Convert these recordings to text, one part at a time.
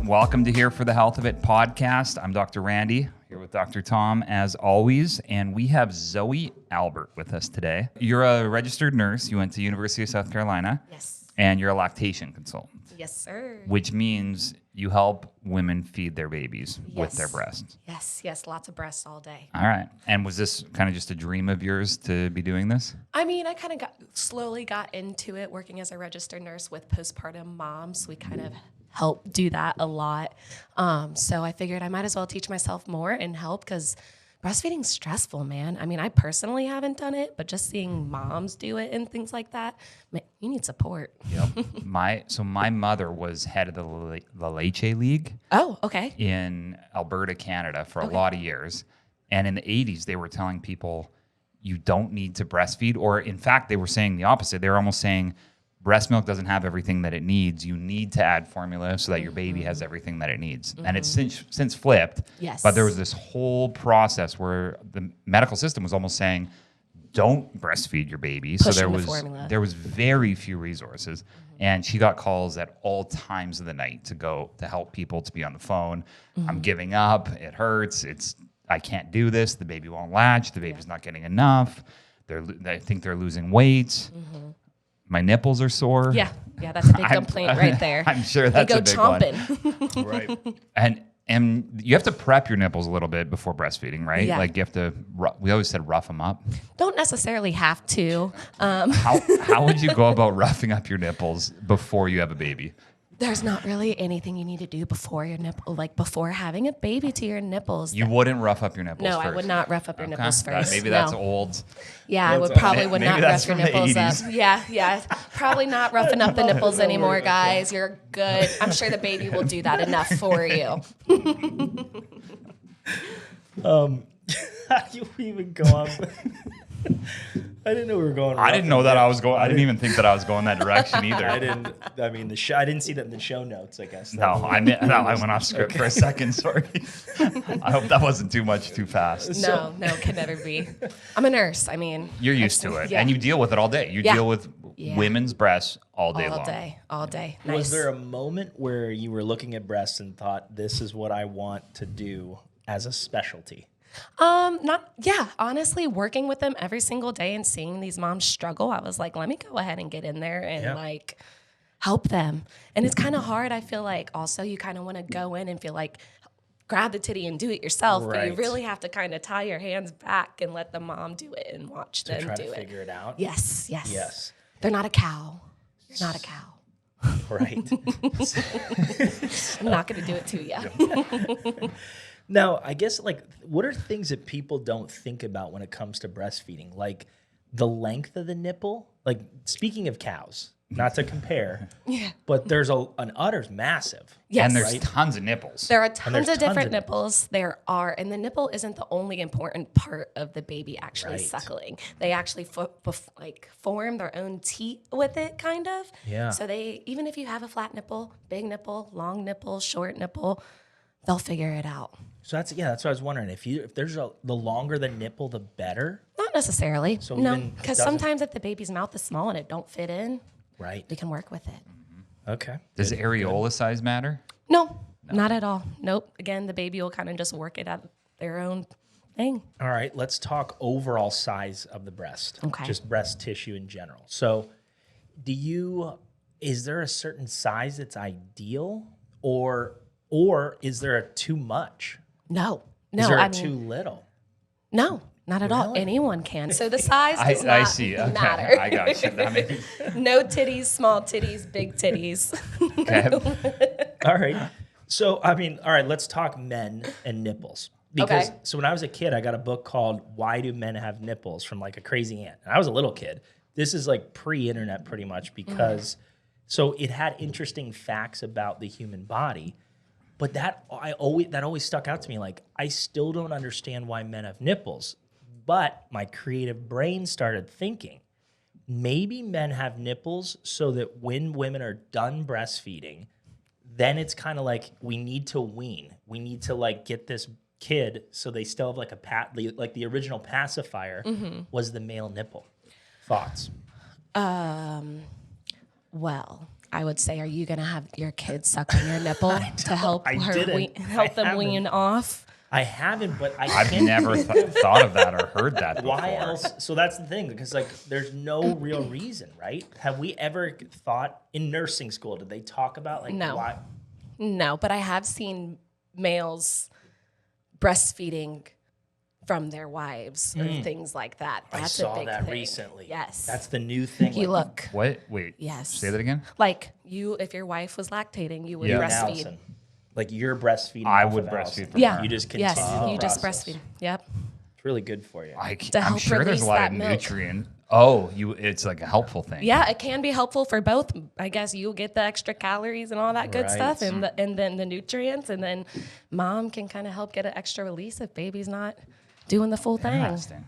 Welcome to Here for the Health of It podcast. I'm Dr. Randy, here with Dr. Tom as always, and we have Zoe Albert with us today. You're a registered nurse. You went to University of South Carolina. Yes. And you're a lactation consultant. Yes, sir. Which means you help women feed their babies with their breasts. Yes, lots of breasts all day. All right. And was this kind of just a dream of yours to be doing this? I mean, I kind of slowly got into it working as a registered nurse with postpartum moms. We kind of help do that a lot. So I figured I might as well teach myself more and help because breastfeeding's stressful, man. I mean, I personally haven't done it, but just seeing moms do it and things like that, man, you need support. Yep. My mother was head of the Latch League. Oh, okay. In Alberta, Canada for a lot of years. And in the 80s, they were telling people you don't need to breastfeed. Or in fact, they were saying the opposite. They were almost saying breast milk doesn't have everything that it needs. You need to add formula so that your baby has everything that it needs. And it's since flipped. Yes. But there was this whole process where the medical system was almost saying, don't breastfeed your baby. So there was very few resources. And she got calls at all times of the night to help people to be on the phone. I'm giving up. It hurts. I can't do this. The baby won't latch. The baby's not getting enough. I think they're losing weight. My nipples are sore. Yeah, that's a big complaint right there. I'm sure that's a big chomping. Right. And you have to prep your nipples a little bit before breastfeeding, right? Yeah. Like you have to, we always said rough them up. Don't necessarily have to. How would you go about roughing up your nipples before you have a baby? There's not really anything you need to do before your nipple, like before having a baby to your nipples. You wouldn't rough up your nipples first? No, I would not rough up your nipples first. Maybe that's old. Yeah, I would probably Maybe not that's rough your from the nipples up. 80s. Yeah. Probably not roughing up the nipples anymore, guys. You're good. I'm sure the baby will do that enough for you. How do you even go on? I didn't know we were going. I didn't know that I was going. I didn't even think that I was going that direction either. I didn't. I mean, I didn't see that in the show notes. I guess. I went off script for a second. Sorry. I hope that wasn't too fast. No, can never be. I'm a nurse. I mean, You're used to it, and you deal with it all day. You deal with women's breasts all day long. All day. Nice. Was there a moment where you were looking at breasts and thought, "This is what I want to do as a specialty"? Honestly, working with them every single day and seeing these moms struggle, I was like, let me go ahead and get in there and help them. And it's kind of hard. I feel like also you kind of want to go in and feel like grab the titty and do it yourself, but you really have to kind of tie your hands back and let the mom do it and watch them try do to it. Figure it out. Yes. They're not a cow. You're not a cow. Right. I'm not going to do it to you. Now, I guess, what are things that people don't think about when it comes to breastfeeding? Like the length of the nipple? Like, speaking of cows, not to compare, but there's an udder's massive. Yes. And there's tons of nipples. There are tons of different nipples. There are, and the nipple isn't the only important part of the baby actually suckling. They actually form their own teat with it, kind of. Yeah. So even if you have a flat nipple, big nipple, long nipple, short nipple, they'll figure it out. So that's what I was wondering. If there's the longer the nipple, the better. Not necessarily. So no, because sometimes if the baby's mouth is small and it don't fit in, we can work with it. Okay. Does areola size matter? No, not at all. Nope. Again, the baby will kind of just work it at their own thing. All right. Let's talk overall size of the breast. Okay. Just breast tissue in general. So, is there a certain size that's ideal, or is there a too much? No. Is there too little? No, not at all. Anyone can. So the size does not I see. Okay. matter. I got you. No titties, small titties, big titties. Okay. All right. So, all right, let's talk men and nipples. Because so when I was a kid, I got a book called Why Do Men Have Nipples from a crazy aunt. And I was a little kid. This is pre-internet pretty much because so it had interesting facts about the human body. But that always stuck out to me. I still don't understand why men have nipples. But my creative brain started thinking, maybe men have nipples so that when women are done breastfeeding, then it's kind of we need to wean. We need to get this kid so they still have the original pacifier was the male nipple. Thoughts? Well, I would say, are you going to have your kids suck on your nipple to help I them wean off? I haven't, but I've never thought of that or heard that before. Why else? So that's the thing, because like there's no real reason, right? Have we ever thought in nursing school, did they talk about like why? No, but I have seen males breastfeeding from their wives or things like that. That's I saw a big that thing. recently. Yes. That's the new thing. You look. What? Wait. Yes. Say that again? Like if your wife was lactating, you would you and breastfeed. Allison. Like you're breastfeeding. I off would of breastfeed Allison. from Yeah. her. You just continue the you just process. breastfeed. Yep. It's really good for you. I'm help sure there's release a lot that of milk. nutrient. Oh, it's like a helpful thing. Yeah, it can be helpful for both. I guess you get the extra calories and all that good Right. stuff, and then the nutrients, and then mom can kind of help get an extra release if baby's not doing the full thing. Interesting.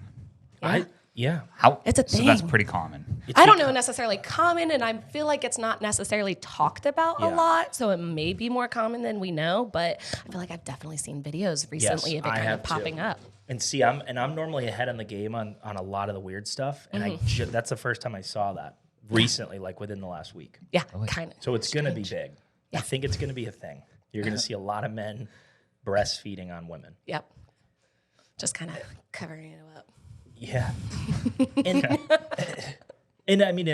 Yeah. How? It's a So that's thing. pretty common. I don't know necessarily common, and I feel like it's not necessarily talked about a Yeah. lot, so it may be more common than we know. But I feel like I've definitely seen videos recently of it I kind have of popping too. up. And see, I'm normally ahead on the game on a lot of the weird stuff, and that's the first time I saw that recently, like within the last week. Yeah, kind of. So it's gonna be big. I think it's gonna be a thing. You're gonna see a lot of men breastfeeding on women. Yep. Just kind of covering it up. Yeah. And I mean,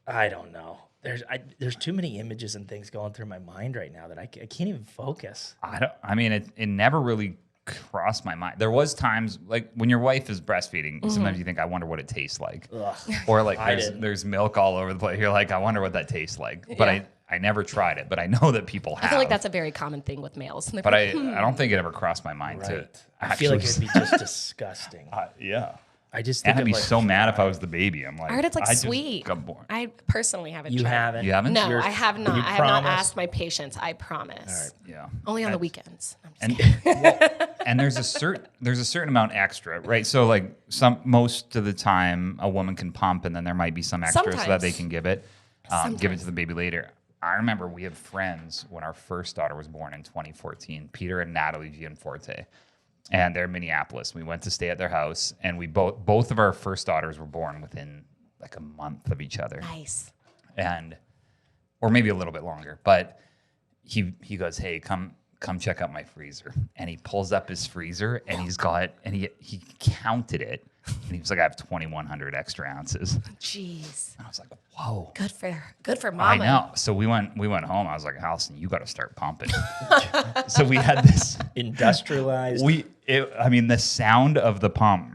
I don't know. There's too many images and things going through my mind right now that I can't even focus. I mean, it never really crossed my mind. There was times like when your wife is breastfeeding, sometimes you think, I wonder what it tastes like. Ugh. Or like I there's didn't. there's milk all over the place. You're like, I wonder what that tastes like. But Yeah. I never tried it, but I know that people have. I feel like that's a very common thing with males. But I don't think it ever crossed my mind to Right. I feel like actually. it'd be just disgusting. Yeah. I just think And I'd of be like, so mad if I was the baby. I'm like, I heard it's like just sweet. got born. I personally haven't you tried. haven't. You haven't? No, You're- I have not. you I have not promise? asked my patients. I promise. Yeah. Only on the weekends. I'm just And kidding. and there's a certain amount extra, right? So like most of the time a woman can pump, and then there might be some extra so that Sometimes. they can give it to Sometimes. the baby later. I remember we have friends when our first daughter was born in 2014, Peter and Natalie Gianforte, and they're in Minneapolis. We went to stay at their house, and we both of our first daughters were born within like a month of each other, Nice. or maybe a little bit longer. But he goes, "Hey, come check out my freezer," and he pulls up his freezer, and he counted it, and he was like, "I have 2,100 extra ounces." Jeez. And I was like, "Whoa." Good for mama. I know. So we went home. I was like, Allison, you got to start pumping. So we had this. Industrialized. The sound of the pump.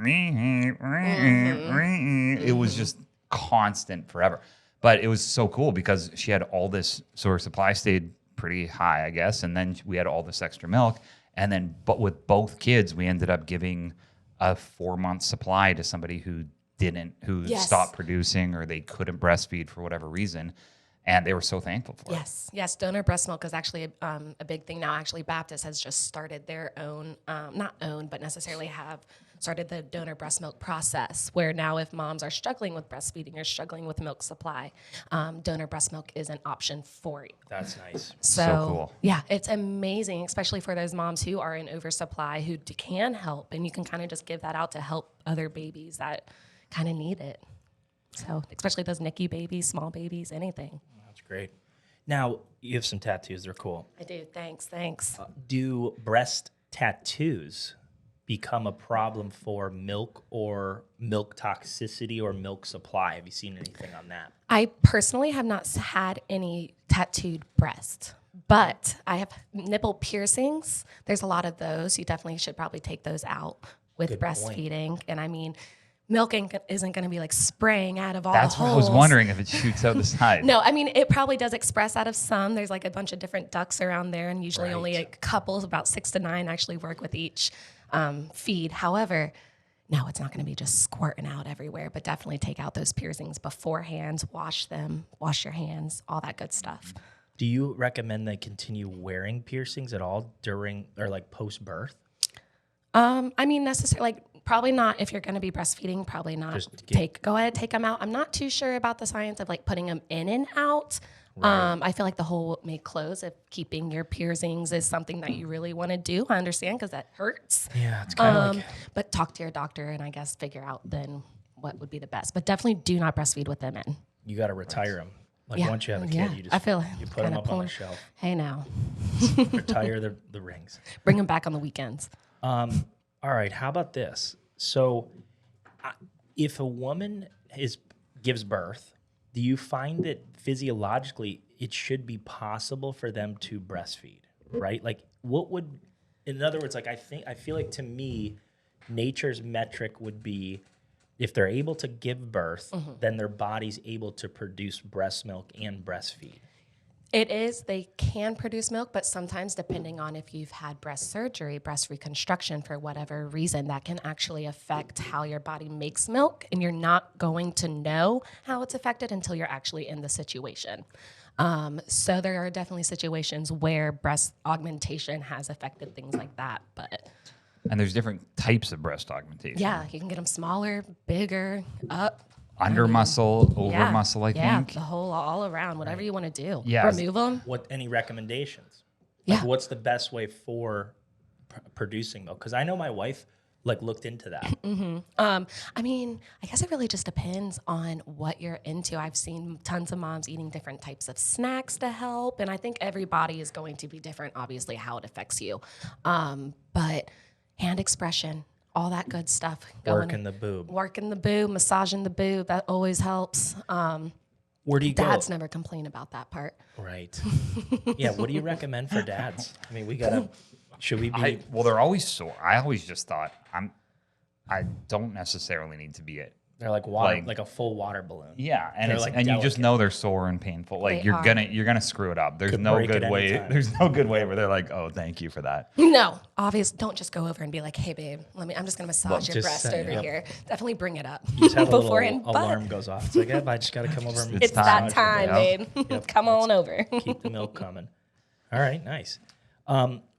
It was just constant forever. But it was so cool because she had all this. So her supply stayed pretty high, I guess, and then we had all this extra milk. And then, but with both kids, we ended up giving a 4-month supply to somebody who Yes. stopped producing or they couldn't breastfeed for whatever reason. And they were so thankful for it. Yes, donor breast milk is actually a big thing now. Actually, Baptist has just started their own, not own, but necessarily have started the donor breast milk process, where now if moms are struggling with breastfeeding or struggling with milk supply, donor breast milk is an option for you. That's nice. So cool. Yeah, it's amazing, especially for those moms who are in oversupply who can help, and you can kind of just give that out to help other babies that kind of need it. So, especially those NICU babies, small babies, anything. That's great. Now, you have some tattoos. They're cool. I do. Thanks. Do breast tattoos become a problem for milk or milk toxicity or milk supply? Have you seen anything on that? I personally have not had any tattooed breast, but I have nipple piercings. There's a lot of those. You definitely should probably take those out with Good breastfeeding. And I mean, milk isn't going to be like spraying out of all That's the what I holes. was wondering, if it shoots out the side. No, I mean, it probably does express out of some. There's like a bunch of different ducts around there, and usually only a couple, about 6 to 9, actually work with each feed. However, no, it's not going to be just squirting out everywhere, but definitely take out those piercings beforehand, wash them, wash your hands, all that good stuff. Do you recommend they continue wearing piercings at all during or like post birth? I mean, necessarily, like, probably not if you're going to be breastfeeding. Probably not. Go ahead, take them out. I'm not too sure about the science of like putting them in and out. Right. I feel like the hole may close if keeping your piercings is something that you really want to do. I understand because that hurts. Yeah, it's kind of like. But talk to your doctor and I guess figure out then what would be the best. But definitely do not breastfeed with them in. You got to retire them. Like once you have a kid, you just I feel you put them up on a shelf. Hey now, Retire the rings. bring them back on the weekends. All right, how about this? So, if a woman gives birth, do you find that physiologically it should be possible for them to breastfeed? Right? Like, what would, in other words, like I feel like to me, nature's metric would be if they're able to give birth, then their body's able to produce breast milk and breastfeed. It is. They can produce milk, but sometimes depending on if you've had breast surgery, breast reconstruction for whatever reason, that can actually affect how your body makes milk, and you're not going to know how it's affected until you're actually in the situation. So there are definitely situations where breast augmentation has affected things like that, but... And there's different types of breast augmentation. Yeah, you can get them smaller, bigger, up. Under muscle, over muscle, I think. Yeah, the whole, all around, whatever you want to do. Yeah. Remove them. Any recommendations? Yeah. Like, what's the best way for producing milk? Because I know my wife looked into that. I mean, I guess it really just depends on what you're into. I've seen tons of moms eating different types of snacks to help, and I think every body is going to be different, obviously, how it affects you. But hand expression, all that good stuff. Working the boob. Working the boob, massaging the boob, that always helps. Where do you Dads go? never complain about that part. Right. Yeah, what do you recommend for dads? I mean, should we be... Well, they're always sore. I always just thought, I don't necessarily need to be it. They're like water, like a full water balloon. Yeah, and They're it's like and you just delicate. know they're sore and painful. Like They you're are. gonna screw it up. There's Could no break good at any way. time. There's no good way where they're like, oh, thank you for that. No, obviously, don't just go over and be like, "Hey, babe, I'm just gonna massage your just breast say, over yep. here." Definitely bring it up You just have a little beforehand. alarm goes off. It's like, I just got to come over and It's that time, Yeah. babe. Come on over. keep the milk coming. All right, nice.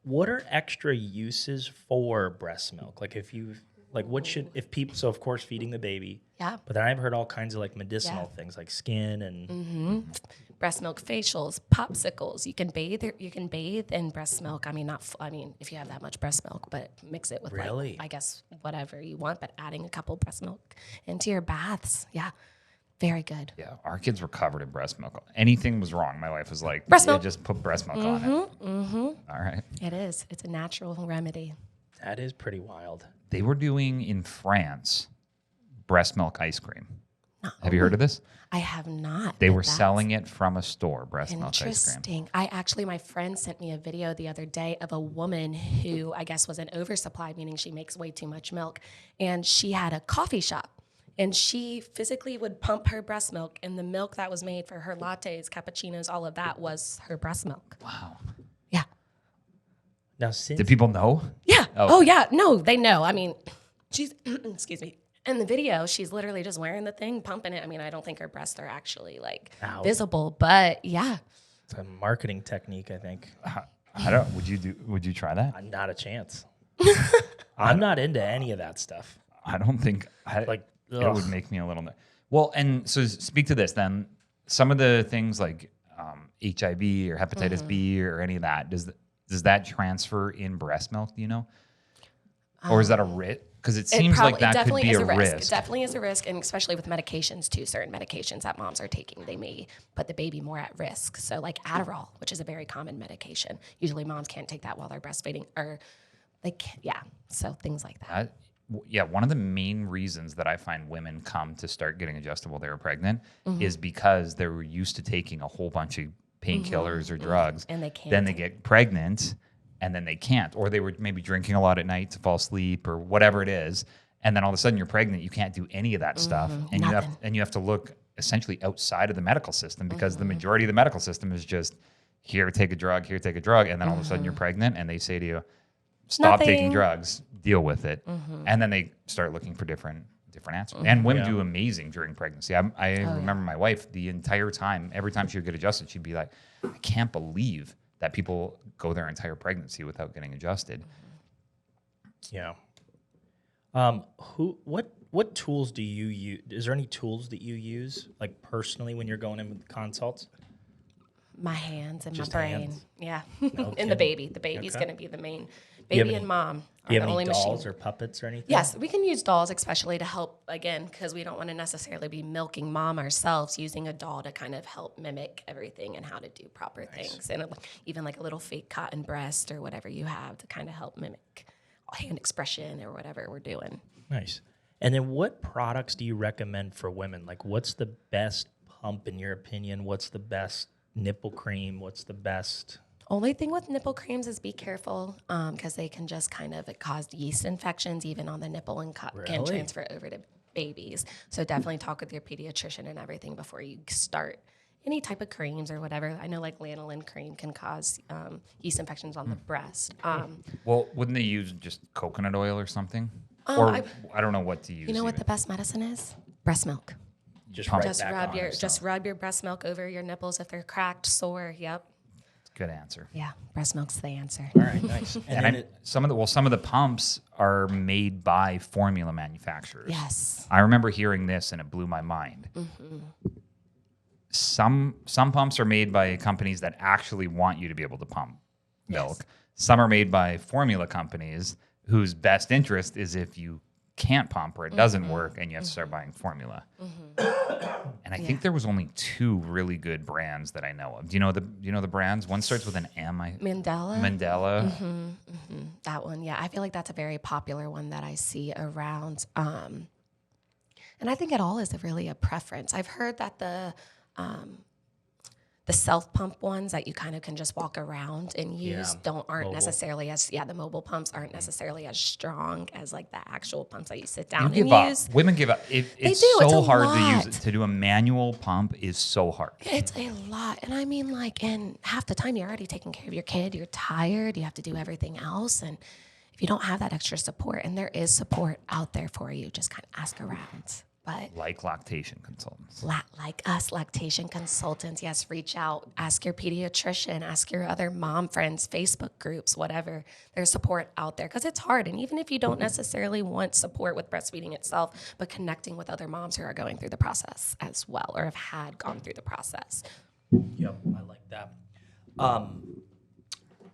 What are extra uses for breast milk? Like if people, so of course feeding the baby. Yeah. But then I've heard all kinds of like medicinal things like skin and Breast milk facials, popsicles. You can bathe in breast milk. I mean, if you have that much breast milk, but mix it with Really? I guess whatever you want. But adding a couple breast milk into your baths, yeah, very good. Yeah, our kids were covered in breast milk. Anything was wrong, my wife was like, Breast milk. just put breast milk on it. All right. It is. It's a natural remedy. that is pretty wild. They were doing in France breast milk ice cream. Have you heard of this? I have not. They but were that's selling it from a store, breast milk ice cream. Interesting. My friend sent me a video the other day of a woman who I guess was an oversupply, meaning she makes way too much milk, and she had a coffee shop. And she physically would pump her breast milk, and the milk that was made for her lattes, cappuccinos, all of that was her breast milk. Wow. Yeah. Now, since Did people know? Yeah. Oh. Oh, yeah. No, they know. I mean, she's, excuse me. In the video, she's literally just wearing the thing, pumping it. I mean, I don't think her breasts are actually Ow. visible, but yeah. it's a marketing technique, I think. Would you try that? Not a chance. I'm not into any of that stuff. I don't think Like, it ugh. would make me a little. Well, and so speak to this then. Some of the things like HIV or hepatitis B or any of that, does that transfer in breast milk? Do you know, or is that a risk? Because it seems like that could be a risk. It definitely is a risk, and especially with medications too. Certain medications that moms are taking, they may put the baby more at risk. So like Adderall, which is a very common medication. Usually moms can't take that while they're breastfeeding, or they can't, yeah. So things like that. One of the main reasons that I find women come to start getting adjusted while they were pregnant is because they were used to taking a whole bunch of painkillers or drugs, And they can't. Then they get pregnant, and then they can't, or they were maybe drinking a lot at night to fall asleep or whatever it is, and then all of a sudden you're pregnant, you can't do any of that stuff, and you have to look essentially outside of the medical system because the majority of the medical system is just here, take a drug, and then all of a sudden you're pregnant, and they say to you, stop taking Nothing. drugs, deal with it, and then they start looking for different answers. And women do amazing during pregnancy. I remember my wife the entire time, every time she would get adjusted, she'd be like, I can't believe that people go their entire pregnancy without getting adjusted. Yeah. What tools do you use? Is there any tools that you use, like personally, when you're going in with consults? My hands and Just my brain. hands? Yeah. No And kidding. the baby. The baby's Okay. going to be the main Baby and mom Do you are have the any only dolls machine. or puppets or anything? Yes, we can use dolls especially to help, again, because we don't want to necessarily be milking mom ourselves, using a doll to kind of help mimic everything and how to do proper things. And even like a little fake cotton breast or whatever you have to kind of help mimic hand expression or whatever we're doing. Nice. And then what products do you recommend for women? Like what's the best pump in your opinion? What's the best nipple cream? What's the best? Only thing with nipple creams is be careful because they can just kind of cause yeast infections even on the nipple and can transfer over to babies. So definitely talk with your pediatrician and everything before you start any type of creams or whatever. I know like lanolin cream can cause yeast infections on the breast. Well, wouldn't they use just coconut oil or something? Or I don't know what to use. You know what the best medicine is? Breast milk. Just Rub your breast milk over your nipples if they're cracked, sore. Yep. Good answer. Yeah, breast milk's the answer. All right, nice. And some of the pumps are made by formula manufacturers. Yes. I remember hearing this and it blew my mind. Mm-hmm. Some pumps are made by companies that actually want you to be able to pump milk. Yes. Some are made by formula companies whose best interest is if you can't pump or it doesn't work and you have to start buying formula. And I think there was only 2 really good brands that I know of. Do you know the brands? One starts with an M. Mandela. That one, yeah. I feel like that's a very popular one that I see around. And I think it all is really a preference. I've heard that the self-pump ones that you kind of can just walk around and use aren't necessarily as, the mobile pumps aren't necessarily as strong as like the actual pumps that you sit down and use. Women give up. It's so hard to use. To do a manual pump is so hard. It's a lot. And I mean, like, and half the time you're already taking care of your kid. You're tired. You have to do everything else. And if you don't have that extra support, and there is support out there for you, just kind of ask around. But like lactation consultants. Like us, lactation consultants. Yes, reach out. Ask your pediatrician. Ask your other mom friends, Facebook groups, whatever. There's support out there because it's hard. And even if you don't necessarily want support with breastfeeding itself, but connecting with other moms who are going through the process as well or have gone through the process. Yep, I like that.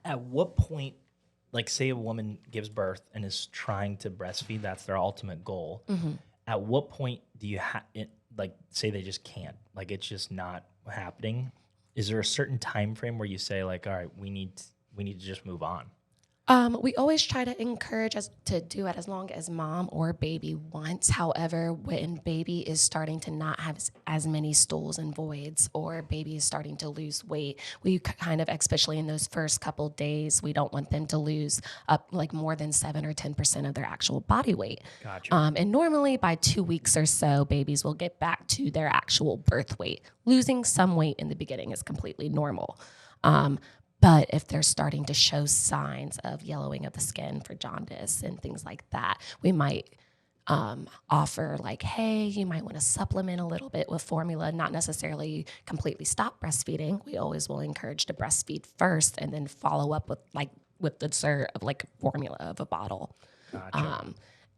At what point, like say a woman gives birth and is trying to breastfeed, that's their ultimate goal. Mm-hmm. At what point do you say they just can't, like it's just not happening? Is there a certain time frame where you say like, all right, we need to just move on? We always try to encourage us to do it as long as mom or baby wants. However, when baby is starting to not have as many stools and voids or baby is starting to lose weight, we kind of, especially in those first couple days, we don't want them to lose up like more than 7 or 10% of their actual body weight. Gotcha. And normally by 2 weeks or so, babies will get back to their actual birth weight. Losing some weight in the beginning is completely normal. But if they're starting to show signs of yellowing of the skin for jaundice and things like that, we might offer like, hey, you might want to supplement a little bit with formula, not necessarily completely stop breastfeeding. We always will encourage to breastfeed first and then follow up with the dessert of like formula of a bottle. Gotcha.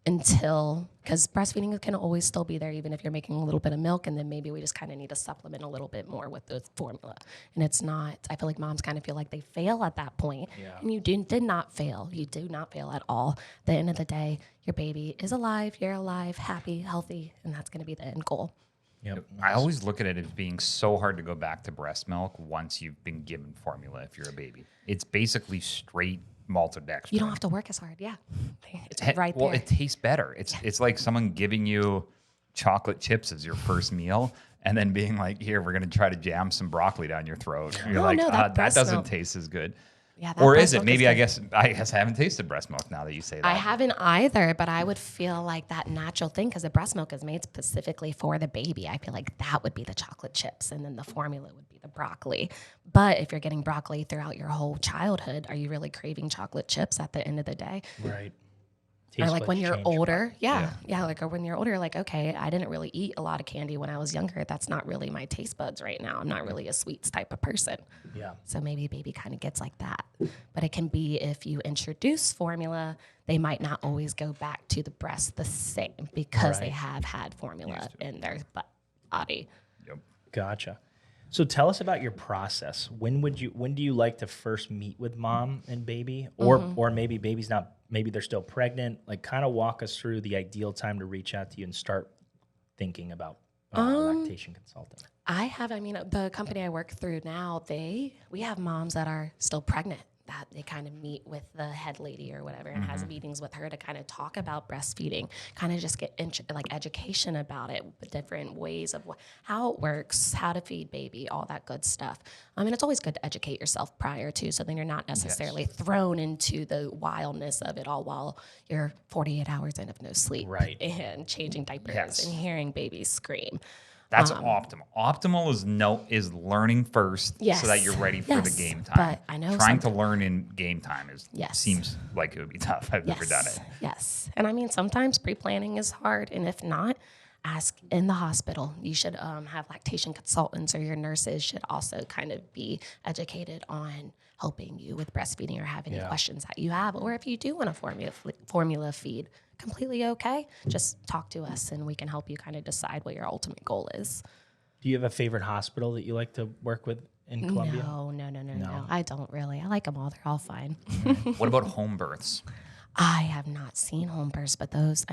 Because breastfeeding can always still be there, even if you're making a little bit of milk, and then maybe we just kind of need to supplement a little bit more with the formula. And it's not, I feel like moms kind of feel like they fail at that point. Yeah. And you did not fail. You do not fail at all. At the end of the day, your baby is alive, you're alive, happy, healthy, and that's going to be the end goal. Yep. I always look at it as being so hard to go back to breast milk once you've been given formula if you're a baby. It's basically straight maltodextrin. You don't have to work as hard. Yeah. It's right there. Well, it tastes better. It's like someone giving you chocolate chips as your first meal and then being like, here, we're going to try to jam some broccoli down your throat. You're that doesn't taste as good. Yeah, or is it? Maybe I guess I haven't tasted breast milk now that you say that. I haven't either, but I would feel like that natural thing because the breast milk is made specifically for the baby. I feel like that would be the chocolate chips and then the formula would be the broccoli. But if you're getting broccoli throughout your whole childhood, are you really craving chocolate chips at the end of the day? Right. Or like when you're older, like or when you're older, like, okay, I didn't really eat a lot of candy when I was younger. That's not really my taste buds right now. I'm not really a sweets type of person. Yeah. So maybe baby kind of gets like that. But it can be if you introduce formula, they might not always go back to the breast the same because they have had formula in their body. Yep. Gotcha. So tell us about your process. When do you like to first meet with mom and baby, or maybe maybe they're still pregnant? Like, kind of walk us through the ideal time to reach out to you and start thinking about lactation consulting. The company I work through now, we have moms that are still pregnant that they kind of meet with the head lady or whatever and has meetings with her to kind of talk about breastfeeding, kind of just get education about it, the different ways of how it works, how to feed baby, all that good stuff. It's always good to educate yourself prior to, so then you're not necessarily thrown into the wildness of it all while you're 48 hours in of no sleep and changing diapers and hearing babies scream. That's optimal. Optimal is learning first so that you're ready for the game time. But I know trying to learn in game time seems like it would be tough. I've never done it. Yes. And sometimes pre-planning is hard. And if not, ask in the hospital. You should have lactation consultants, or your nurses should also kind of be educated on helping you with breastfeeding or have any questions that you have. Or if you do want a formula feed, completely okay. Just talk to us and we can help you kind of decide what your ultimate goal is. Do you have a favorite hospital that you like to work with in Columbia? No. I don't really. I like them all. They're all fine. What about home births? I have not seen home births, but those,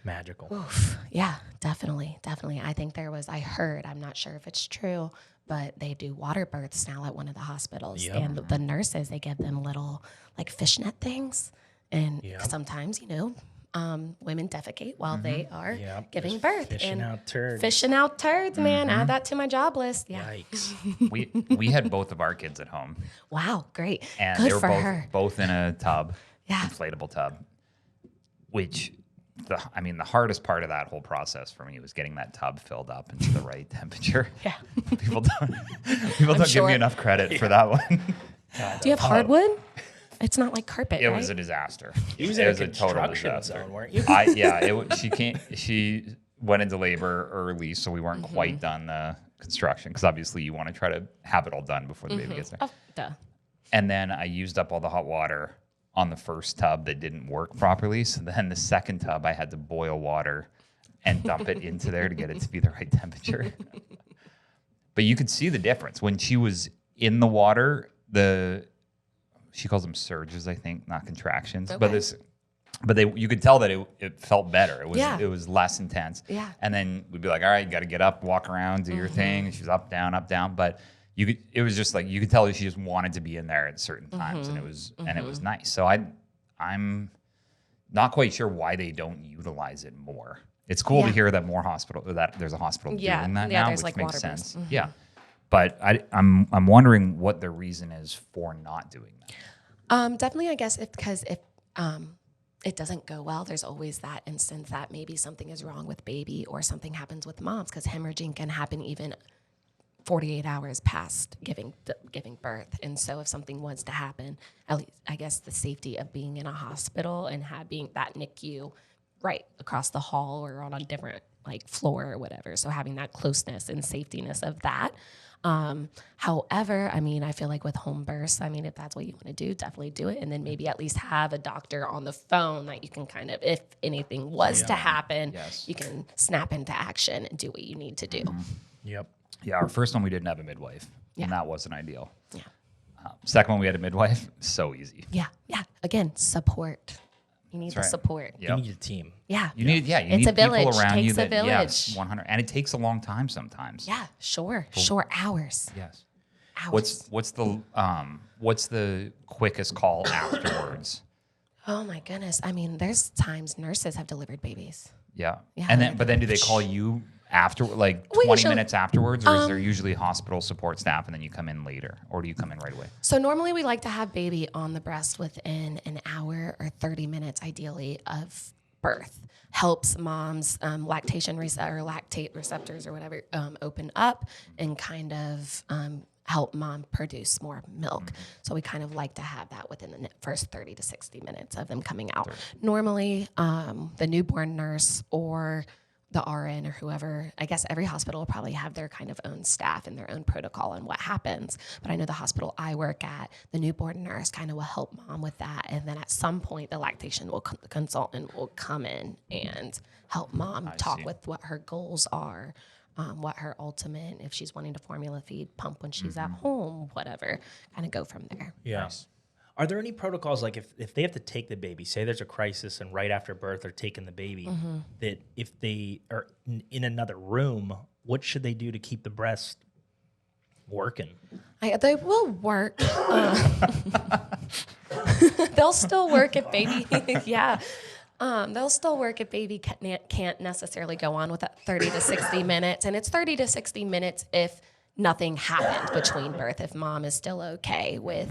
magical. Oof. Yeah, definitely. I think I heard, I'm not sure if it's true, but they do water births now at one of the hospitals. Yep. And the nurses, they give them little like fishnet things. And sometimes, women defecate while they are giving birth. Fishing out turds, man. Add that to my job list. Yeah. Yikes. We had both of our kids at home. Wow, great. And good they were for her. both in a tub, inflatable tub, which the hardest part of that whole process for me was getting that tub filled up into the right temperature. Yeah. People don't give me enough credit for that one. Do you have hardwood? It's not like carpet, It right? was a disaster. It was a construction zone, weren't you? She went into labor early, so we weren't quite done the construction, because obviously you want to try to have it all done before the baby gets there. Oh, duh. And then I used up all the hot water on the first tub that didn't work properly. So then the second tub, I had to boil water and dump it into there to get it to be the right temperature. But you could see the difference. When she was in the water, she calls them surges, I think, not contractions. Okay. But you could tell that it felt better. It was less intense. Yeah. And then we'd be like, all right, you got to get up, walk around, do your thing. She's up, down, up, down. But it was just like, you could tell that she just wanted to be in there at certain times, and it was nice. So I'm not quite sure why they don't utilize it more. It's cool to hear that that there's a hospital doing that now, which makes sense. Yeah. But I'm wondering what the reason is for not doing that. Definitely, I guess because if it doesn't go well, there's always that instance that maybe something is wrong with baby or something happens with moms, because hemorrhaging can happen even 48 hours past giving birth. And so if something was to happen, at least I guess the safety of being in a hospital and having that NICU right across the hall or on a different floor or whatever. So having that closeness and safetiness of that. However, I feel like with home births, if that's what you want to do, definitely do it. And then maybe at least have a doctor on the phone that you can kind of, if anything was to happen, you can snap into action and do what you need to do. Yep. Yeah, our first one, we didn't have a midwife, and that wasn't ideal. Yeah. Second one, we had a midwife. So easy. Yeah. Again, support. You need the support. Yep. You need a team. Yeah. You need it's a village. People around you that, 100. And it takes a long time sometimes. Yeah, sure. Hours. Yes. Hours. What's the quickest call afterwards? Oh my goodness. There's times nurses have delivered babies. Yeah. And then do they call you after, 20 minutes afterwards, or is there usually hospital support staff and then you come in later, or do you come in right away? So normally we like to have baby on the breast within an hour or 30 minutes, ideally, of birth. Helps moms, lactate receptors or whatever, open up and kind of help mom produce more milk. So we kind of like to have that within the first 30 to 60 minutes of them coming out. Normally, the newborn nurse or the RN or whoever, I guess every hospital will probably have their kind of own staff and their own protocol on what happens. But I know the hospital I work at, the newborn nurse kind of will help mom with that. And then at some point, the lactation consultant will come in and help mom talk with what her goals are. what her ultimate, if she's wanting to formula feed, pump when she's at home, whatever, kind of go from there. Yeah. Nice. Are there any protocols, like if they have to take the baby, say there's a crisis and right after birth they're taking the baby, that if they are in another room, what should they do to keep the breast working? They will work. They'll still work if baby, they'll still work if baby can't necessarily go on with that 30 to 60 minutes. And it's 30 to 60 minutes if nothing happened between birth, if mom is still okay with,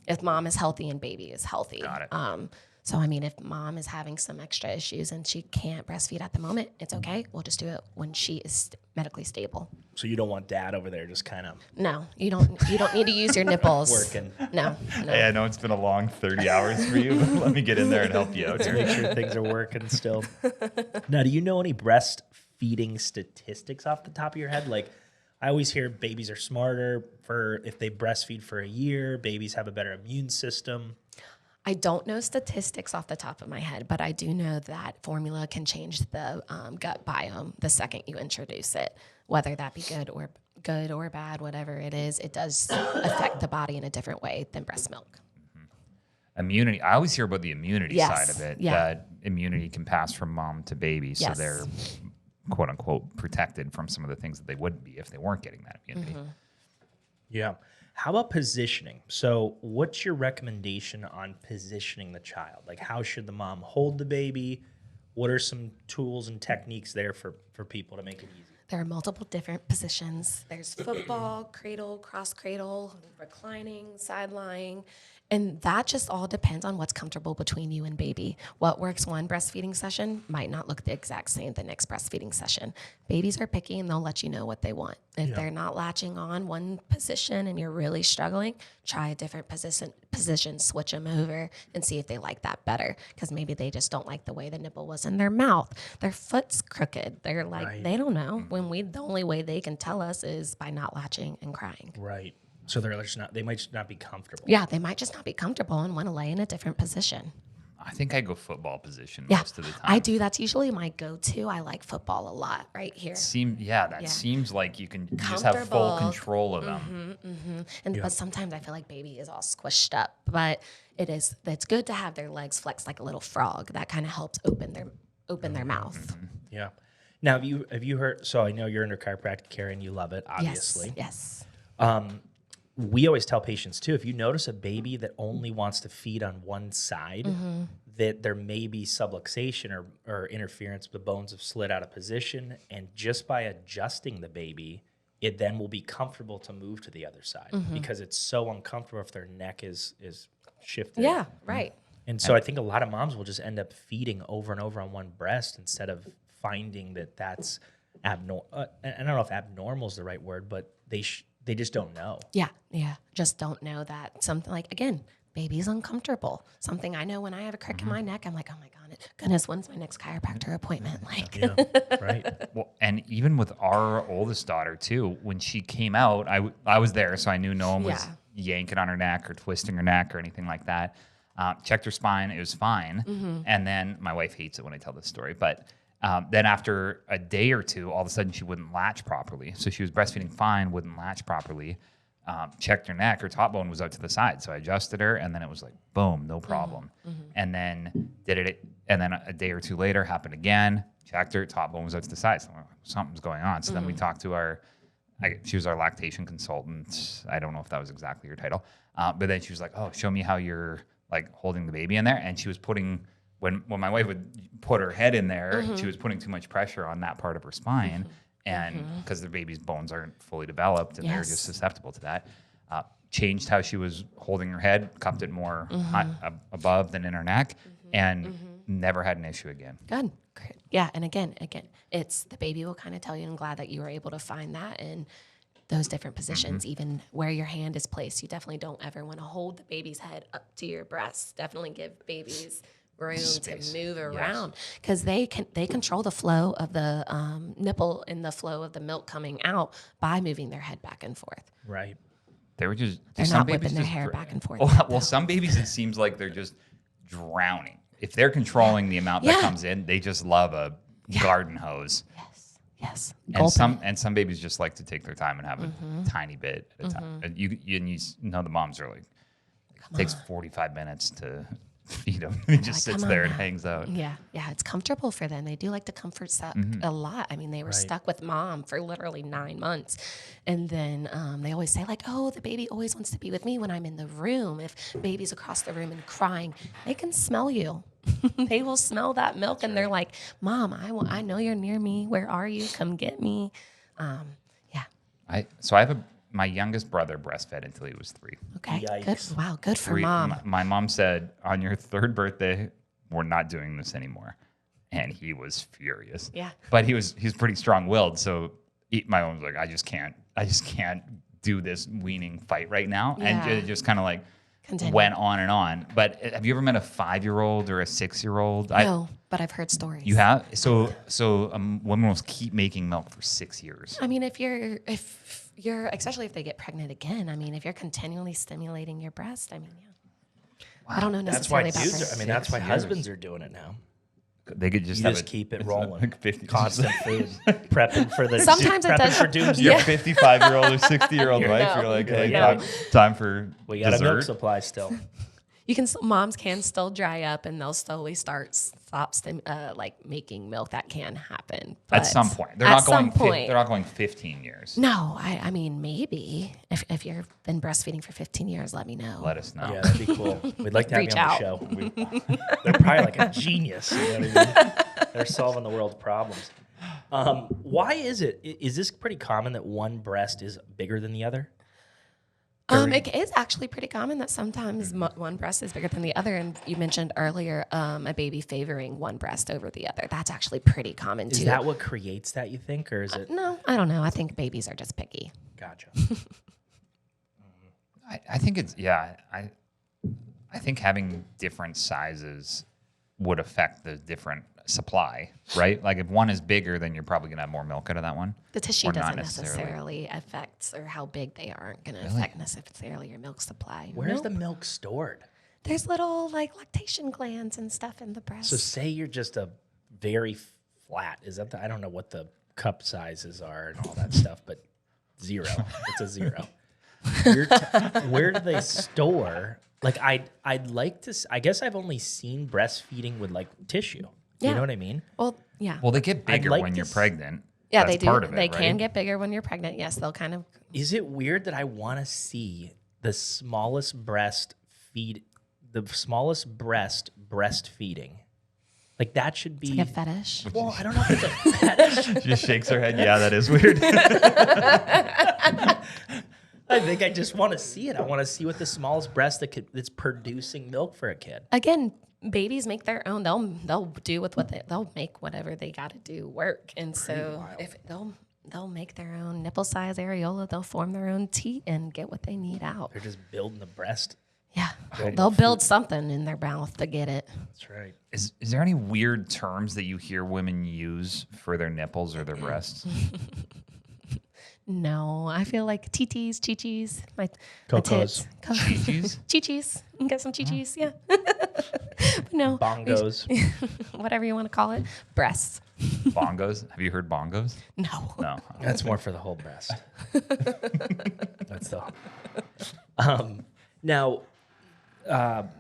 if mom is healthy and baby is healthy. Got it. So, I mean, if mom is having some extra issues and she can't breastfeed at the moment, it's okay. We'll just do it when she is medically stable. So you don't want dad over there just kind of... No, you don't need to use your nipples. Working. No. Hey, I know it's been a long 30 hours for you, but let me get in there and help you out to here. make sure things are working still. Now, do you know any breastfeeding statistics off the top of your head? Like, I always hear babies are smarter if they breastfeed for a year, babies have a better immune system. I don't know statistics off the top of my head, but I do know that formula can change the gut biome the second you introduce it, whether that be good or bad, whatever it is. It does affect the body in a different way than breast milk. Immunity. I always hear about the immunity Yes. side of it, Yeah. that immunity can pass from mom to baby. So Yes. they're quote unquote protected from some of the things that they wouldn't be if they weren't getting that immunity. Yeah. How about positioning? So what's your recommendation on positioning the child? Like, how should the mom hold the baby? What are some tools and techniques there for people to make it easy? There are multiple different positions. There's football, cradle, cross cradle, reclining, side lying. And that just all depends on what's comfortable between you and baby. What works one breastfeeding session might not look the exact same the next breastfeeding session. Babies are picky and they'll let you know what they want. If they're not latching on one position and you're really struggling, try a different position, switch them over and see if they like that better. Because maybe they just don't like the way the nipple was in their mouth. Their foot's crooked. They're like, They don't know. The only way they can tell us is by not latching and crying. Right. So they might just not be comfortable. Yeah, they might just not be comfortable and want to lay in a different position. I think I go football position Yeah, most of the time. I do. That's usually my go-to. I like football a lot right here. Seems like you can just have full control of them. But sometimes I feel like baby is all squished up. But it's good to have their legs flexed like a little frog. That kind of helps open their mouth. Yeah. Now, have you heard? So I know you're under chiropractic care and you love it, obviously. Yes. We always tell patients too, if you notice a baby that only wants to feed on one side, that there may be subluxation or interference. The bones have slid out of position, and just by adjusting the baby, it then will be comfortable to move to the other side because it's so uncomfortable if their neck is shifted. Yeah, right. And so I think a lot of moms will just end up feeding over and over on one breast instead of finding that that's abnormal. I don't know if abnormal is the right word, but they just don't know. Yeah. Just don't know that something like, again, baby's uncomfortable. Something I know when I have a crick in my neck, I'm like, oh my goodness, when's my next chiropractor appointment? Like, Right. Well, and even with our oldest daughter too, when she came out, I was there, so I knew no one was yanking on her neck or twisting her neck or anything like that. Checked her spine, it was fine. And then my wife hates it when I tell this story, but then after a day or two, all of a sudden she wouldn't latch properly. So she was breastfeeding fine, wouldn't latch properly. Checked her neck, her top bone was out to the side. So I adjusted her, and then it was like, boom, no problem. And then and then a day or two later happened again. Checked her, top bone was out to the side. So something's going on. So then we talked to she was our lactation consultant. I don't know if that was exactly her title. But then she was like, oh, show me how you're like holding the baby in there. And she was putting, when my wife would put her head in there, she was putting too much pressure on that part of her spine. And because the baby's bones aren't fully developed and they're just susceptible to that, changed how she was holding her head, cupped it more above than in her neck, and never had an issue again. Good. Great. Yeah. And again, it's the baby will kind of tell you, I'm glad that you were able to find that in those different positions, even where your hand is placed. You definitely don't ever want to hold the baby's head up to your breast. Definitely give babies room to move around because they control the flow of the nipple and the flow of the milk coming out by moving their head back and forth. Right. They're not whipping their hair back and forth. Well, some babies, it seems like they're just drowning. If they're controlling the amount that comes in, they just love a garden hose. Yes. Yes. And some babies just like to take their time and have a tiny bit at a time. And you know the moms are like, it takes 45 minutes to feed them. He just sits there and hangs out. Yeah, it's comfortable for them. They do like to comfort suck a lot. I mean, they were stuck with mom for literally 9 months. And then they always say like, oh, the baby always wants to be with me when I'm in the room. If baby's across the room and crying, they can smell you. They will smell that milk and they're like, Mom, I know you're near me. Where are you? Come get me. Yeah. So I have my youngest brother breastfed until he was 3. Okay. Yikes. Good. Wow. Good for mom. My mom said, on your 3rd birthday, we're not doing this anymore. And he was furious. Yeah. But he's pretty strong-willed. So my mom was like, I just can't do this weaning fight right now. Yeah. And it just kind of like Continue. went on and on. But have you ever met a 5-year-old or a 6-year-old? No, but I've heard stories. You have? So women will keep making milk for 6 years. I mean, if you're, especially if they get pregnant again, I mean, if you're continually stimulating your breast, I mean, yeah. Wow. I don't know That's why necessarily about dudes. her. That's why husbands are doing it now. They could just You just keep it rolling. Like 50, Constant food, prepping for the Sometimes it prepping does- for doomsday. Your 55-year-old or 60-year-old wife, No. you're like, hey, Yeah. time for We got a milk dessert. supply still. Moms can still dry up and they'll slowly stop making milk. That can happen. At But some point. They're at not going some point. they're not going 15 years. No, I mean, maybe. If you've been breastfeeding for 15 years, let me know. Let us know. Yeah, that'd be cool. We'd like to have Reach you on out. the show. They're probably like a genius. You know what I mean? They're solving the world's problems. Why is it? Is this pretty common that one breast is bigger than the other? It is actually pretty common that sometimes one breast is bigger than the other. And you mentioned earlier a baby favoring one breast over the other. That's actually pretty common too. Is that what creates that, you think? Or is it? No, I don't know. I think babies are just picky. Gotcha. I think it's I think having different sizes would affect the different supply, right? Like if one is bigger, then you're probably gonna have more milk out of that one. The tissue Or not doesn't necessarily affect, or how big they aren't going to affect necessarily your milk supply. Where's the milk stored? There's little like lactation glands and stuff in the breast. So say you're just a very flat. Is that I don't know what the cup sizes are and all that stuff, but 0. It's a 0. Where do they store? Like I'd like to. I guess I've only seen breastfeeding with like tissue. You know what I mean? Well, yeah. Well, they get bigger like when you're to pregnant. Yeah, That's they do. part of it, They right? can get bigger when you're pregnant. Yes, they'll kind of. Is it weird that I want to see the smallest breast breastfeeding? Like that should be Like a fetish. Well, I don't know if it's a fetish. She just shakes her head. Yeah, that is weird. I think I just want to see it. I want to see what the smallest breast that's producing milk for a kid. Again, babies make their own. They'll do with they'll make whatever they got to do work. And so if they'll make their own nipple size areola, they'll form their own teat and get what they need out. They're just building the breast. Yeah, they'll build something in their mouth to get it. That's right. Is there any weird terms that you hear women use for their nipples or their breasts? No, I feel like TTs, chichis, my Cocos. tits. Chi-chis? Chichis. You can get some chichis, yeah. But no. Bongos. Whatever you want to call it. Breasts. Bongos? Have you heard bongos? No. No. That's more for the whole breast. That's the. Now,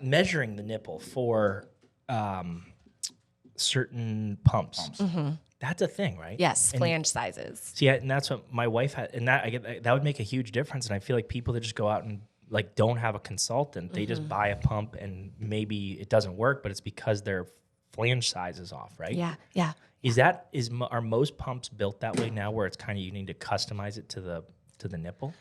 measuring the nipple for certain pumps. That's a thing, right? Yes, And- flange sizes. See, and that's what my wife had, and that I get that would make a huge difference. And I feel like people that just go out and like don't have a consultant, they just buy a pump and maybe it doesn't work, but it's because their flange size is off, right? Yeah, yeah. Are most pumps built that way now, where it's kind of you need to customize it to the nipple?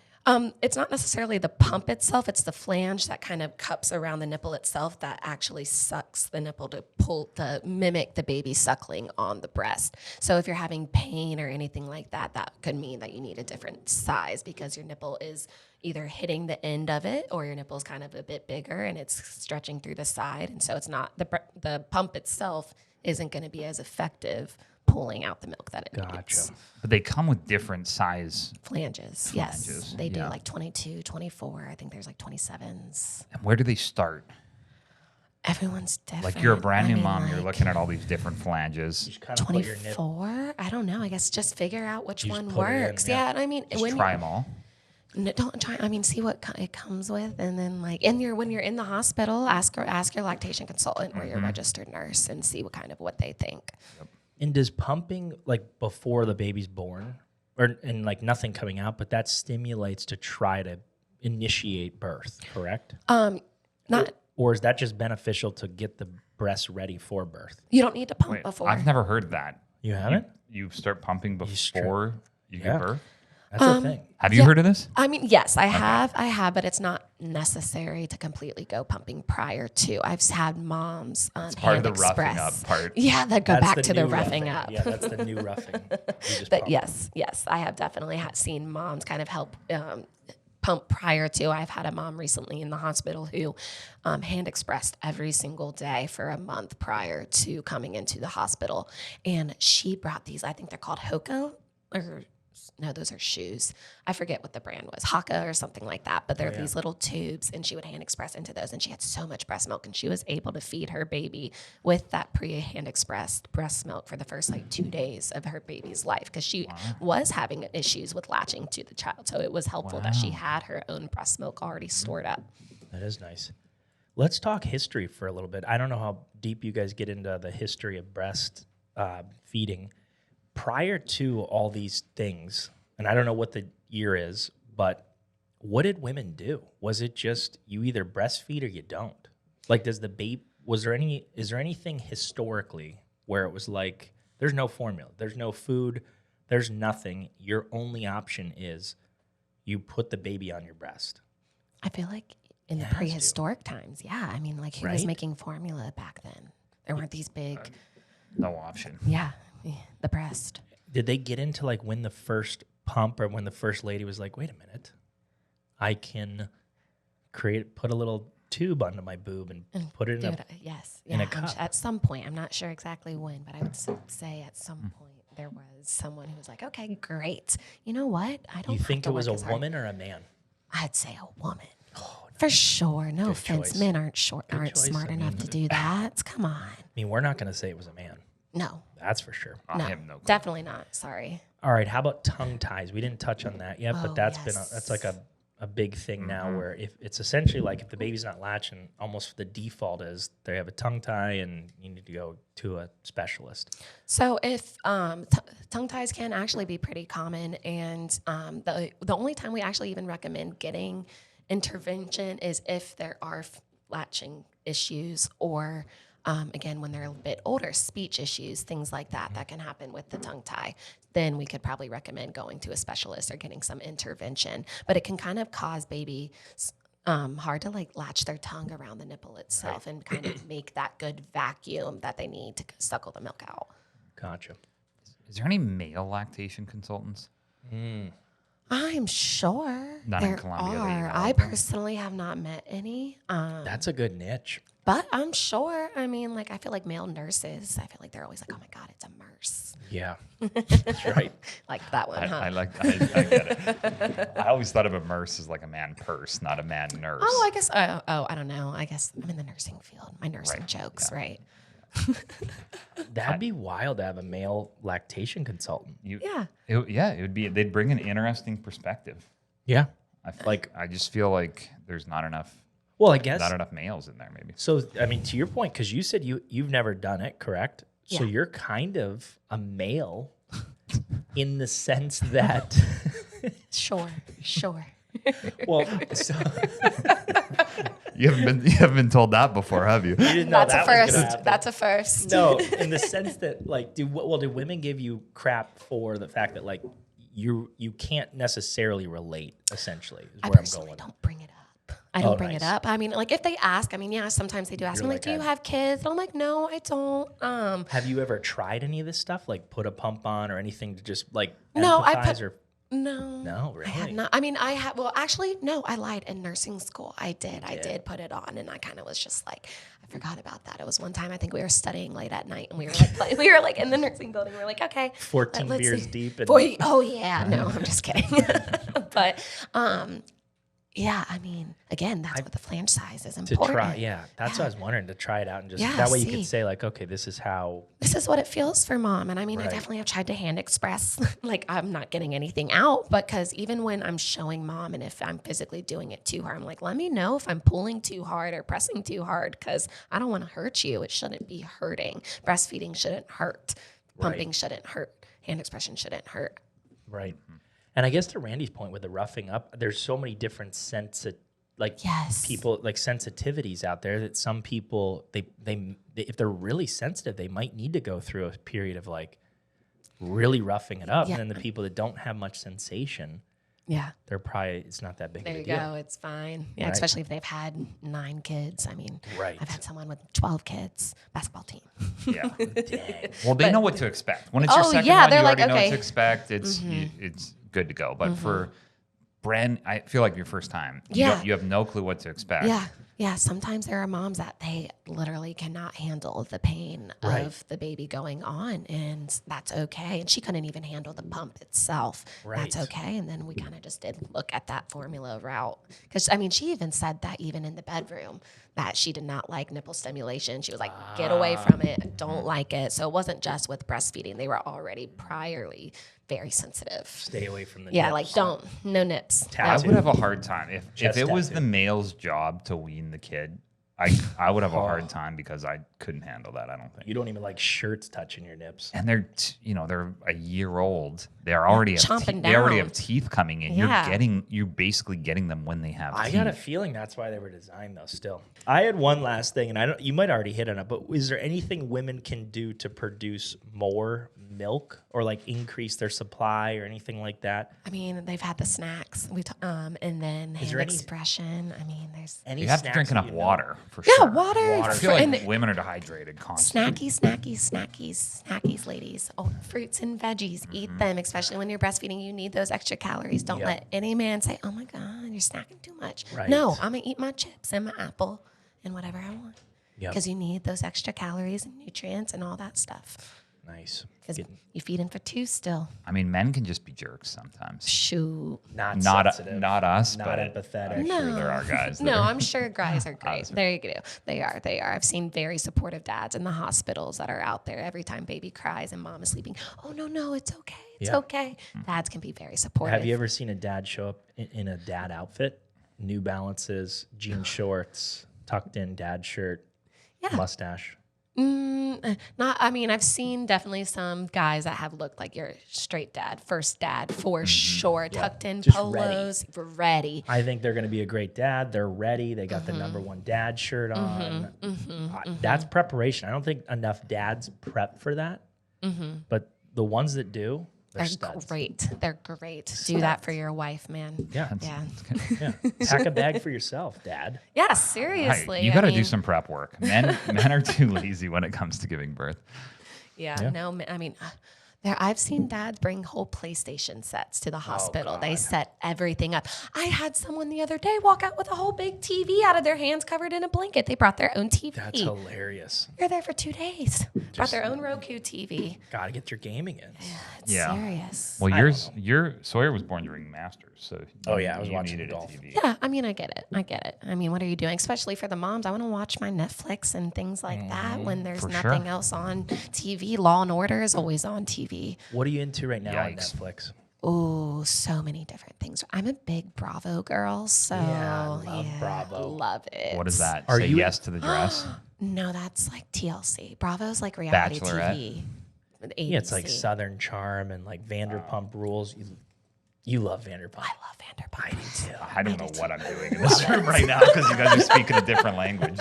It's not necessarily the pump itself, it's the flange that kind of cups around the nipple itself that actually sucks the nipple to mimic the baby suckling on the breast. So if you're having pain or anything like that, that could mean that you need a different size because your nipple is either hitting the end of it or your nipple is kind of a bit bigger and it's stretching through the side. And so it's not, the pump itself isn't going to be as effective pulling out the milk that it needs. But they come with different size. Flanges, yes. Flanges, They do yeah. like 22, 24. I think there's like 27s. And where do they start? Everyone's different. Like you're a brand new mom, like, you're looking at all these different flanges. You just kind of put your 24? I don't know. I guess just figure out which one put it in, works. yeah. Yeah, I mean, Just try them all. No, don't try. I mean, see what it comes with, and then like, when you're in the hospital, ask your lactation consultant or your registered nurse, and see what they think. Yep. And does pumping like before the baby's born, and like nothing coming out, but that stimulates to try to initiate birth, correct? Not. Or is that just beneficial to get the breast ready for birth? You don't need to pump Wait, before. I've never heard that. You haven't? You start pumping before you give birth? That's a thing. Have you heard of this? I mean, yes, I have, but it's not necessary to completely go pumping prior to. I've had moms It's part of the Express. roughing up part. Yeah, that go That's back to the new roughing up. Yeah, that's the new roughing. You just But pump. yes, I have definitely seen moms kind of help pump prior to. I've had a mom recently in the hospital who hand expressed every single day for a month prior to coming into the hospital. And she brought these, I think they're called Hoko, or no, those are shoes. I forget what the brand was, Haka or something like that. But they're these little tubes, and she would hand express into those. And she had so much breast milk, and she was able to feed her baby with that pre-hand expressed breast milk for the first 2 days of her baby's life, because she was having issues with latching to the child. So it was helpful that she had her own breast milk already stored up. That is nice. Let's talk history for a little bit. I don't know how deep you guys get into the history of breast feeding. Prior to all these things, and I don't know what the year is, but what did women do? Was it just you either breastfeed or you don't? Like, does the baby, is there anything historically where it was like, there's no formula, there's no food, there's nothing. Your only option is you put the baby on your breast? I feel like in the prehistoric times, yeah. I mean, who was making formula back then? There weren't these big... No option. Yeah, the breast. Did they get into when the first pump or when the first lady was like, wait a minute, I can put a little tube onto my boob and put it in a cup? At some point, I'm not sure exactly when, but I would say at some point there was someone who was like, okay, great. You know what? I don't. You think it was a woman or a man? I'd say a woman. Oh, for sure. No offense. Choice. Men aren't smart enough to do that. Come on. I mean, we're not going to say it was a man. No. That's for sure. I have no clue. Definitely not. Sorry. All right. How about tongue ties? We didn't touch on that yet, but that's yes. like a big thing now, where if it's essentially if the baby's not latching, almost the default is they have a tongue tie and you need to go to a specialist. So if tongue ties can actually be pretty common, and the only time we actually even recommend getting intervention is if there are latching issues, or again, when they're a bit older, speech issues, things like that can happen with the tongue tie. Then we could probably recommend going to a specialist or getting some intervention. But it can kind of cause babies hard to latch their tongue around the nipple itself and kind of make that good vacuum that they need to suckle the milk out. Gotcha. Is there any male lactation consultants? I'm sure Not in there Colombia that you know are. I of. personally have not met any. That's a good niche. But I'm sure, I mean, I feel like male nurses, I feel like they're always like, oh my God, it's a nurse. Yeah, that's right. Like that one, huh? I get it. I always thought of a nurse as a man purse, not a man nurse. Oh, I guess, I don't know. I guess I'm in the nursing field. My nursing jokes, right? That'd be wild to have a male lactation consultant. Yeah. It would be. They'd bring an interesting perspective. Yeah. I just feel like there's not enough. Well, I guess not enough males in there, maybe. So, I mean, to your point, because you said you've never done it, correct? So Yeah. you're kind of a male in the sense that, Sure. well, You haven't been told that before, have you? you didn't know That's a that was gonna first. happen. That's a first. No, in the sense that do women give you crap for the fact that you can't necessarily relate, essentially, is I where I'm personally going. don't bring it up. I don't bring nice. it up. I mean, if they ask, yeah, sometimes they do ask You're me, like, do you have kids? And I'm like, no, I don't. Have you ever tried any of this stuff, put a pump on or anything to just No, empathize or? No. No, really? I have not. I mean, well, actually, no, I lied. In nursing school, I did put it on, and I kind of was just I forgot about that. It was one time, I think we were studying late at night, and we were we were in the nursing building. We were like, okay. 14 let's beers see. deep. And Oh, yeah. No, I'm just kidding. But, Yeah, I mean, again, that's what the flange size is To important. try, that's what I was wondering, to try it out and just that way you could say like, okay, this is what it feels for mom. And I mean, I definitely have tried to hand express, like I'm not getting anything out, because even when I'm showing mom and if I'm physically doing it to her, I'm like, let me know if I'm pulling too hard or pressing too hard, because I don't want to hurt you. It shouldn't be hurting. Breastfeeding shouldn't hurt. Pumping shouldn't hurt. Hand expression shouldn't hurt. Right. And I guess to Randy's point with the roughing up, there's so many different people like sensitivities out there that some people they if they're really sensitive, they might need to go through a period of like really roughing it up. And then the people that don't have much sensation, they're probably it's not that big of a deal. There you go. It's fine. Yeah, especially if they've had 9 kids. I mean, Right. I've had someone with 12 kids, basketball team. Yeah. Dang. Well, they know what to expect. When it's your second one, you already know what to expect. It's good to go. But for Bren, I feel like your first time, you have no clue what to expect. Yeah. Sometimes there are moms that they literally cannot handle the pain of the baby going on, and that's okay. And she couldn't even handle the pump itself. That's okay. And then we kind of just did look at that formula route. Because, I mean, she even said that even in the bedroom, that she did not like nipple stimulation. She was like, get away from it. I don't like it. So it wasn't just with breastfeeding. They were already priorly very sensitive. Stay away from the nips. like no nips. I would have a hard time if it was the male's job to wean the kid. I would have a hard time because I couldn't handle that. I don't think. You don't even like shirts touching your nips. And they're they're a year old. They're already they already have teeth coming in. You're basically getting them when they have teeth. I got a feeling that's why they were designed though. Still, I had one last thing, and you might already hit on it, but is there anything women can do to produce more milk or like increase their supply or anything like that? I mean, they've had the snacks, and then hand expression. I mean, there's you have to drink enough water for sure. Yeah, water. I feel like women are dehydrated constantly. Snackies, ladies. Oh, fruits and veggies, eat them, especially when you're breastfeeding. You need those extra calories. Don't let any man say, "Oh my God, you're snacking too much." Right. No, I'm gonna eat my chips and my apple and whatever I want, because you need those extra calories and nutrients and all that stuff. Nice. Because you feed in for 2 still. I mean, men can just be jerks sometimes. Shoot. Not us, not but empathetic. I'm sure there are guys. No, I'm sure guys are great. There you go. They are. I've seen very supportive dads in the hospitals that are out there every time baby cries and mom is sleeping. Oh, no, it's okay. It's okay. Dads can be very supportive. Have you ever seen a dad show up in a dad outfit? New Balances, jean shorts, tucked in dad shirt, mustache? I mean, I've seen definitely some guys that have looked like your straight dad, first dad for sure, tucked in just polos, ready. I think they're going to be a great dad. They're ready. They got the #1 dad shirt on. That's preparation. I don't think enough dads prep for that, but the ones that do, they're great. They're great. Do that for your wife, man. Yeah. Pack a bag for yourself, dad. Yeah, seriously. You got to do some prep work. Men are too lazy when it comes to giving birth. Yeah. No, I mean, I've seen dads bring whole PlayStation sets to the hospital. They set everything up. I had someone the other day walk out with a whole big TV out of their hands covered in a blanket. They brought their own TV. That's hilarious. They're there for 2 days. Brought their own Roku TV. Got to get your gaming in. Yeah, it's serious. Well, your Sawyer was born during Masters, so I was watching the golf. Yeah, I mean, I get it. I mean, what are you doing? Especially for the moms, I want to watch my Netflix and things like that when there's nothing else on TV. Law and Order is always on TV. What are you into right now on Netflix? Oh, so many different things. I'm a big Bravo girl, so love Bravo. Love it. What is that? Say yes to the dress? No, that's like TLC. Bravo's like reality TV. Yeah, it's like Southern Charm and like Vanderpump Rules. You love Vanderpump. I love Vanderpump. I do too. I don't know what I'm doing in this room right now because you guys are speaking a different language.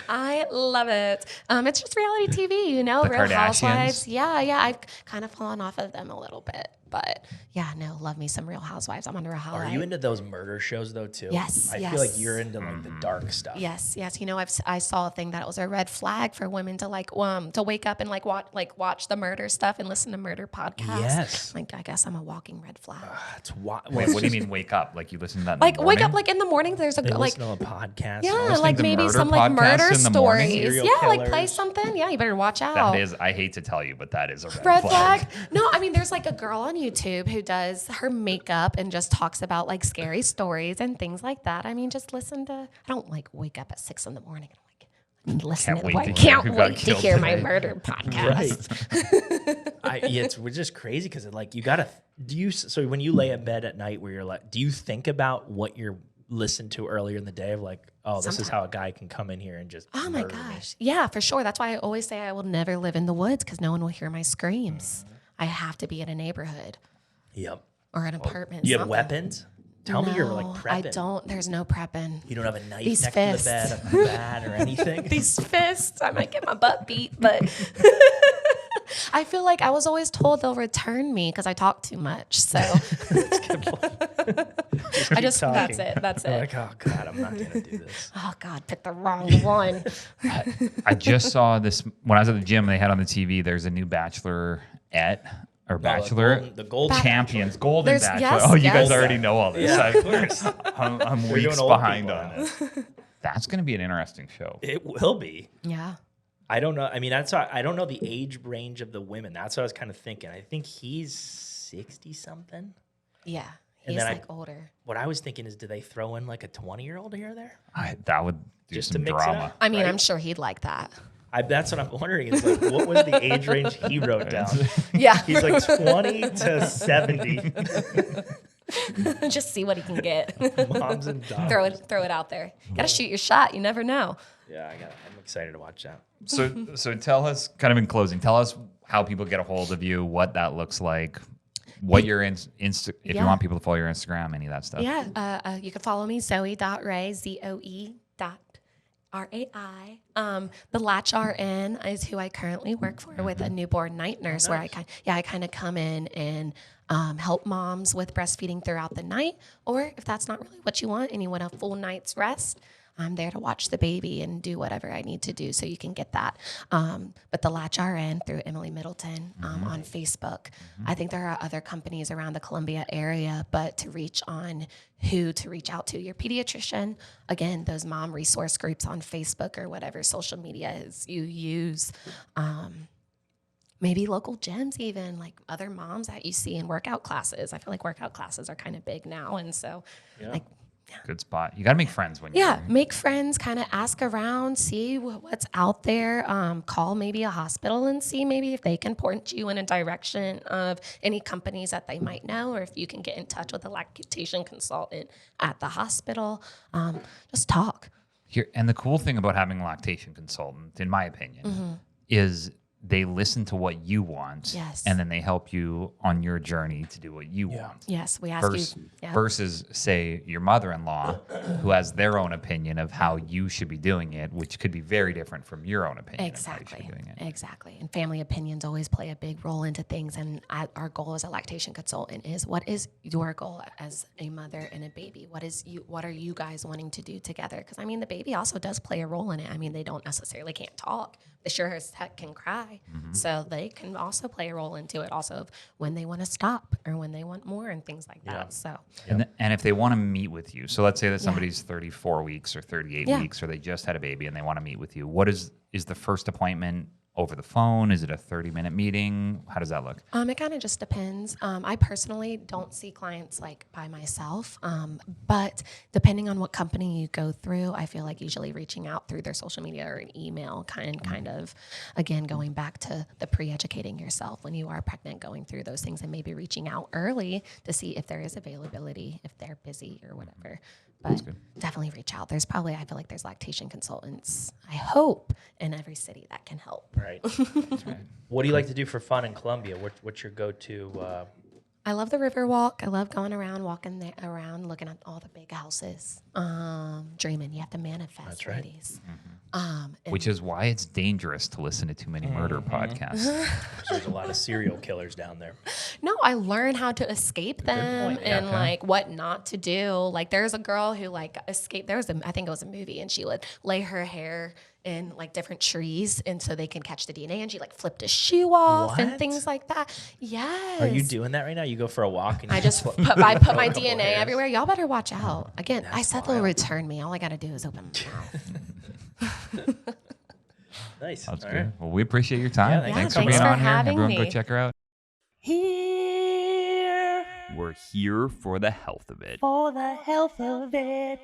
I love it. It's just reality TV, The Real Kardashians? Housewives. Yeah. I've kind of fallen off of them a little bit. But yeah, no, love me some Real Housewives. I'm on Real Housewives. Are you into those murder shows though too? Yes. I feel like you're into like the dark stuff. Yes. I saw a thing that was a red flag for women to to wake up and watch the murder stuff and listen to murder podcasts. Yes. Like I guess I'm a walking red flag. Wait, what do you mean wake up? Like you listen to that in the morning? Wake up in the morning. There's a listen to a podcast. Yeah, like maybe some murder stories. Yeah, like play something. Yeah, you better watch out. That is, I hate to tell you, but that is a red flag. No, I mean there's like a girl on YouTube who does her makeup and just talks about like scary stories and things like that. I mean, just listen to. I don't like wake up at 6 a.m. and I'm like listen to the wait to podcast. hear Can't who got wait to killed hear my today. murder podcast. Right. It's just crazy because like you gotta. So when you lay in bed at night, where you're like, do you think about what you're listened to earlier in the day of like, oh, this is how a guy can come in here and just Oh my murder me. gosh. Yeah, for sure. That's why I always say I will never live in the woods because no one will hear my screams. I have to be in a neighborhood Yep. or an apartment. You have something. weapons? Tell me you're like No, prepping. I don't. There's no prepping. You don't have a knife These next fists. to the bed, a bat, or anything? These fists, I might get my butt beat, but I feel like I was always told they'll return me because I talk too much. So I just, that's it. That's You're it. like, oh God, I'm not gonna do this. Oh God, pick the wrong one. I just saw this when I was at the gym. They had on the TV. There's a new Bachelorette or Bachelor The gold champions, Golden There's- Bachelor. yes, Oh, you guys yes. already know all this. Yeah, of course. I'm We're weeks doing old behind people on on it. That's going to be an interesting show. It will be. Yeah. I don't know. I mean, that's why I don't know the age range of the women. That's what I was kind of thinking. I think he's 60 something. Yeah. And He's then like older. What I was thinking is, do they throw in like a 20-year-old here or there? That would do Just to some mix it drama. up. I mean, Right. I'm sure he'd like that. That's what I'm wondering. Is like, what was the age range he wrote down? Yeah. He's like 20 to 70. Just see what he can get. Moms and daughters. throw it out there. Gotta shoot your shot. You never know. Yeah, I'm excited to watch that. So tell us, kind of in closing, tell us how people get a hold of you, what that looks like, what your if you want people to follow your Instagram, any of that stuff. Yeah. You can follow me, Zoe.Rai, Zoe.Rai. The Latch RN is who I currently work for with a newborn night nurse where I kind of come in and help moms with breastfeeding throughout the night. Or if that's not really what you want and you want a full night's rest, I'm there to watch the baby and do whatever I need to do so you can get that. But the Latch RN through Emily Middleton on Facebook. I think there are other companies around the Columbia area, but to reach on who to reach out to, your pediatrician, again, those mom resource groups on Facebook or whatever social media is you use. Maybe local gyms even, like other moms that you see in workout classes. I feel like workout classes are kind of big now. And so like, Good spot. You got to make friends when you're yeah, make friends, kind of ask around, see what's out there. Call maybe a hospital and see maybe if they can point you in a direction of any companies that they might know, or if you can get in touch with a lactation consultant at the hospital. Just talk. Here, and the cool thing about having a lactation consultant, in my opinion, is they listen to what you want, Yes. and then they help you on your journey to do what you want. Yes, we ask you. Yeah. Versus, say, your mother-in-law, who has their own opinion of how you should be doing it, which could be very different from your own opinion of how you should be doing it. Exactly. And family opinions always play a big role into things. And our goal as a lactation consultant is, what is your goal as a mother and a baby? What are you guys wanting to do together? Because I mean, the baby also does play a role in it. I mean, they don't necessarily can't talk. They sure as heck can cry. So they can also play a role into it also of when they want to stop or when they want more and things like that. So And if they want to meet with you, so let's say that somebody's 34 weeks or 38 weeks, or they just had a baby and they want to meet with you, what is the first appointment over the phone? Is it a 30-minute meeting? How does that look? it kind of just depends. I personally don't see clients like by myself, but depending on what company you go through, I feel like usually reaching out through their social media or an email kind of, again, going back to the pre-educating yourself when you are pregnant, going through those things and maybe reaching out early to see if there is availability, if they're busy or whatever. But definitely reach out. I feel like there's lactation consultants, I hope, in every city that can help. Right. What do you like to do for fun in Columbia? What's your go-to? I love the river walk. I love going around, walking around, looking at all the big houses. Dreaming. You have to manifest, That's right. ladies. Which is why it's dangerous to listen to too many murder podcasts. There's a lot of serial killers down there. No, I learn how to escape them and like what not to do. Like there's a girl who like escaped. I think it was a movie, and she would lay her hair in like different trees, and so they can catch the DNA. And she like flipped a shoe off and What? things like that. Yes. Are you doing that right now? You go for a walk and you I just put my DNA everywhere. Y'all better watch out. Again, I said they'll return me. All I got to do is open my mouth. Nice. That's All good. right. Well, we appreciate your time. Yeah, thanks thanks for being for on here. having Everyone go me. check her out. Here We're here for the health of it. For the health of it.